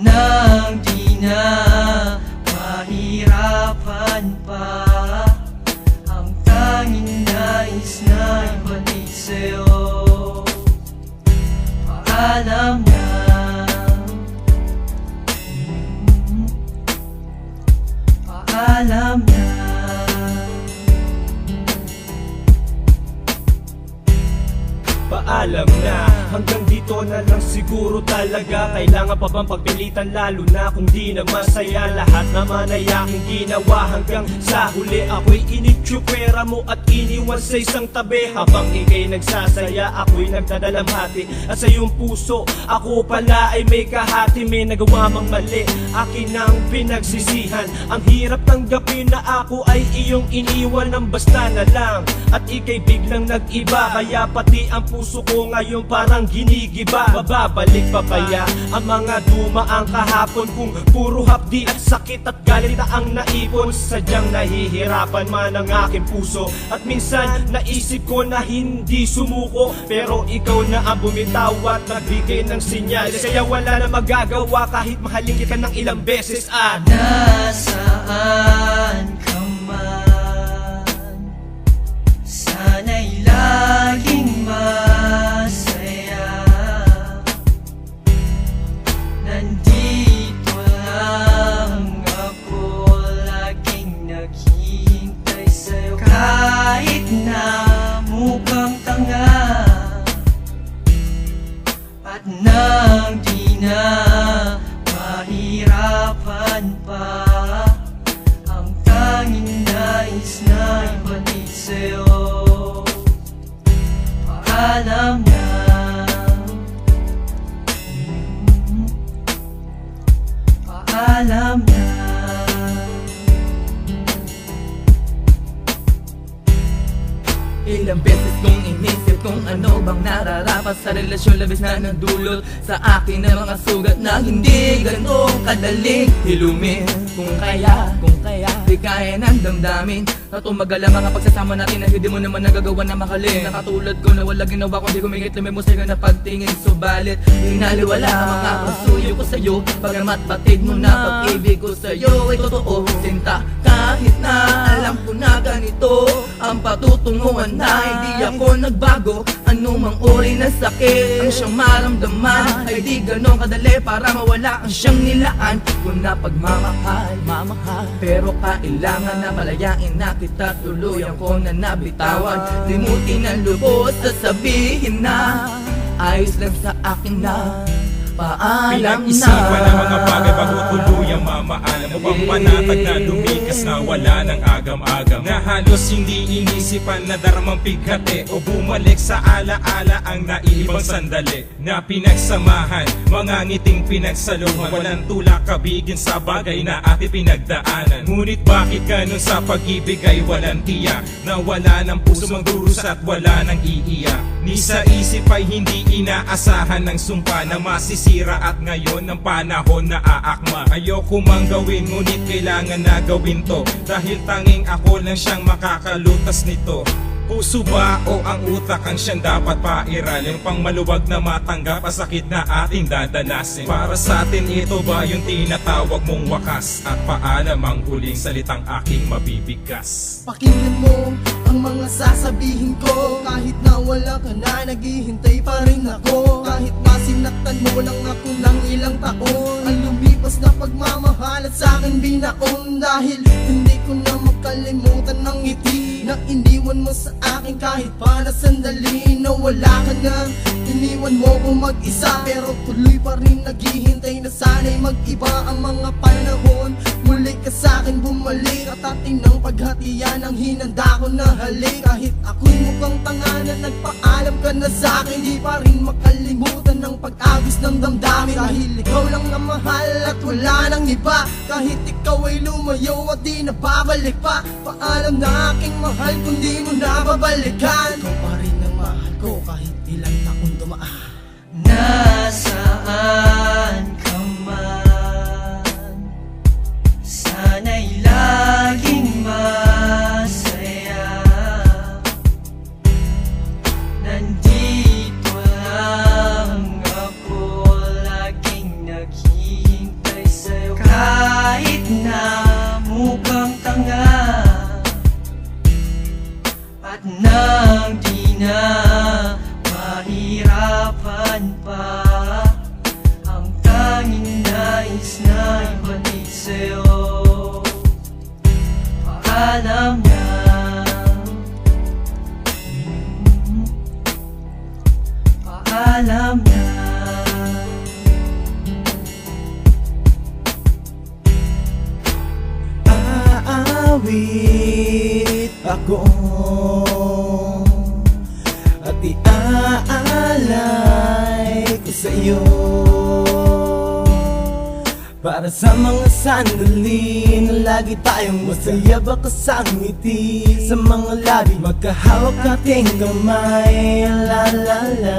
nang di na mahirapan pa, ang tanging nais na ibalik sa'yo. Paalam na, paalam na. Paalam na, hanggang dito na lang siguro talaga. Kailangan pa bang pagpilitan, lalo na kung di na masaya? Lahat naman ay aking ginawa, hanggang sa huli ako'y initsupera mo at iniwan sa isang tabi. Habang ika'y nagsasaya, ako'y nagdadalamhati, at sa iyong puso ako pala ay may kahati. May nagawa mang mali, akin ang pinagsisihan. Ang hirap tanggapin na ako ay iyong iniwan ng basta na lang, at ika'y biglang nag-iba. Kaya pati ang puso ko ngayon parang ginigiba. Mababalik pa kaya ang mga dumaang kahapon, kung puro hapdi at sakit at galit na ang naipon? Sadyang nahihirapan man ang aking puso, at minsan naisip ko na hindi sumuko, pero ikaw na ang bumitaw at nagbigay ng sinyales. Kaya wala na magagawa kahit mahalin kita ng ilang beses. At nasaan ka man, sana'y laging masaya. Nandito lang ako, laging naghihintay sa'yo. Kahit na mukhang tanga, at nang di na mahirapan pa, ang tanging nais na ibalik sa'yo. Paalam na, paalam na. Ilang beses kong inisip kung ano bang nararapat sa relasyon, labis na nagdulot sa akin ng mga sugat na hindi ganong kadaling hilumin. Kung kaya di kaya ng damdamin na tumagal ang mga pagsasama natin, na hindi mo naman nagagawa na mahalin. Nakatulad ko na wala ginawa kundi kumigit lumimos sa'yo na pagtingin. Subalit hinaliwala ang mga pasuyo ko sa'yo, bagamat batid mo na pag-ibig ko sa'yo ay totoo. Sinta, kahit na alam ko na ganito ang patutunguhan, na hindi ako nagbago. Anumang uri na sakit ang siyang maramdaman, ay di ganon kadali para mawala ang siyang nilaan ko na pagmamahal. Pero kailangan na palayain na kita, tuluyan ko na nabitawan. Limutin ang lubos, sasabihin na ayos lang sa akin na. Paalam na. Pinag-isipan ang mga bagay bago tuluyang mamaalam mo bang panatag na lumikas na wala ng agam-agam, na halos hindi inisipan na daramang pighati o bumalik sa alaala ang naiibang sandali na pinagsamahan, mga ngiting pinagsaluhan, walang tulak kabigin sa bagay na ating pinagdaanan. Ngunit bakit ganun sa pag-ibig ay walang tiyak, na wala ng puso magdurus at wala ng iiyak? Ni sa isip ay hindi inaasahan ng sumpa na masisira, at ngayon ang panahon na aakma. Ayoko mang gawin ngunit kailangan na gawin to, dahil tanging ako lang siyang makakalutas nito. Puso ba o ang utak ang siyang dapat pairalin, pang maluwag na matanggap ang sakit na ating dadanasin? Para sa atin ito ba yung tinatawag mong wakas, at paalam ang huling salitang aking mabibigkas? Pakinggan mo ang mga sasabihin ko, kahit na wala ka na, naghihintay pa rin ako. Kahit na sinaktan mo lang ako ng ilang taon, ang lumipas na pagmamahal at sa'kin binaon. Dahil hindi ko na makalimutan ng ngiti na iniwan mo sa akin, kahit para sandali na wala ka na. Iniwan mo ko mag-isa, pero tuloy pa rin naghihintay na sana'y mag-iba ang mga panahon. Muli ka sa'kin bumalik, at atin ng paghatian ang hinanda ko na halik. Kahit ako'y mukhang tanga na nagpaalam ka na sa'kin, di pa rin makalimutan ng pag-agos ng damdamin. Dahil ikaw lang na mahal at wala nang iba, kahit ikaw ay lumayo at di na babalik pa. Paalam na aking mahal kung di mo na babalikan. Ikaw pa rin ang mahal ko kahit ilang taon dumaan. Nasaan ka man, sana'y laging masaya. Nandito lang ako, laging naghihintay Paalam na. Aawit ako at iaalay ko sa iyo, para sa mga sandali na lagi tayong masaya, baka sa ngiti sa mga labi, magkahawak ating kamay. La la la,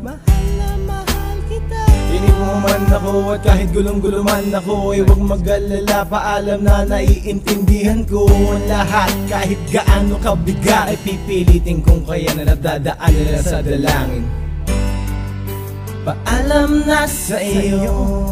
mahal na mahal kita. Tinig mo man ako at kahit gulong-gulo man ako, ay huwag mag-alala, paalam na naiintindihan ko ang lahat. Kahit gaano kabigat ay pipilitin kung kaya na nadadaan nila sa dalangin. Paalam na sa iyo.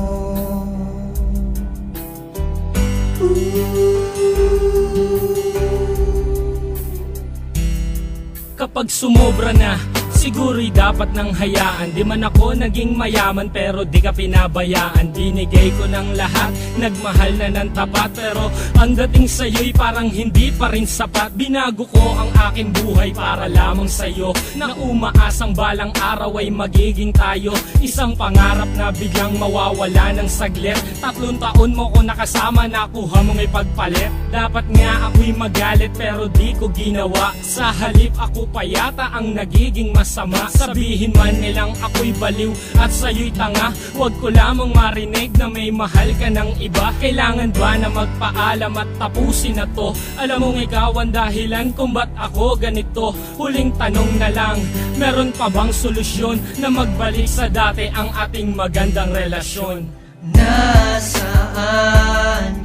Kapag sumobra na, siguro'y dapat nang hayaan. Di man ako naging mayaman pero di ka pinabayaan. Binigay ko ng lahat, nagmahal na ng tapat, pero ang dating sa'yo'y parang hindi pa rin sapat. Binago ko ang aking buhay para lamang sa'yo, na umaasang balang araw ay magiging tayo. Isang pangarap na biglang mawawala ng saglit. 3 taon mo ko nakasama, nakuha mong ipagpalit. Dapat nga ako'y magalit pero di ko ginawa. Sa halip ako pa yata ang nagiging masama. Sabihin man nilang ako'y baliw at sa'yo'y tanga, huwag ko lamang marinig na may mahal ka ng iba. Kailangan ba na magpaalam at tapusin na to? Alam mong ikaw ang dahilan kung ba't ako ganito. Huling tanong na lang, meron pa bang solusyon na magbalik sa dati ang ating magandang relasyon? Nasaan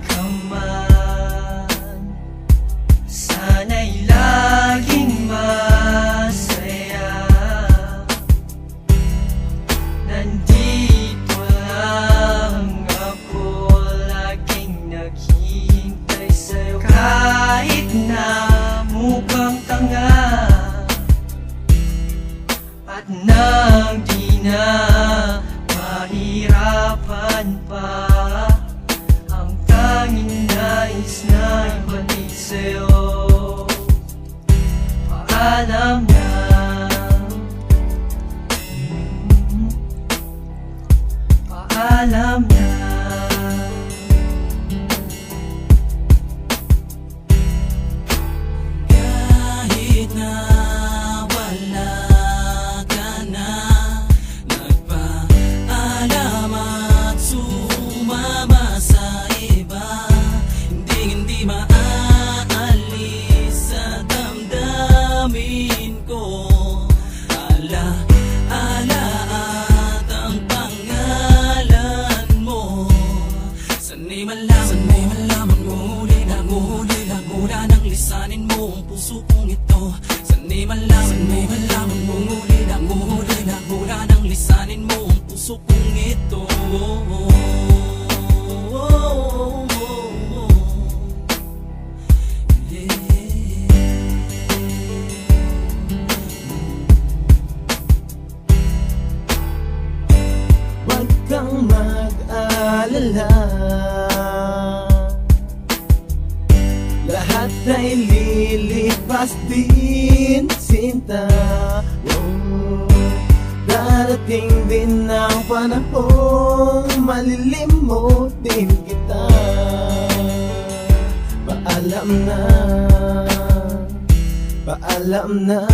ka man, sana'y laging masaya. Nandito lang ako, laging naghihintay sa'yo. Kahit na mukhang tanga at nang di na mahirapan pa, ang tanging nais na ibalik sa'yo. Paalam na. Paalam na. Kahit na wala ka na, nagpaalam at sumama sa iba, hindi maaalis sa damdamin ko. Ala-ala at ang pangalan mo, sana'y malaman nguli na mula ng lisanin mo ang puso kong ito. Sana'y malaman nguli na mula ng lisanin mo ang puso kong ito. Huwag kang mag-alala, lahat ay lilipas din, sinta. Darating din ang panahon, malilimutin kita. Paalam na, paalam na.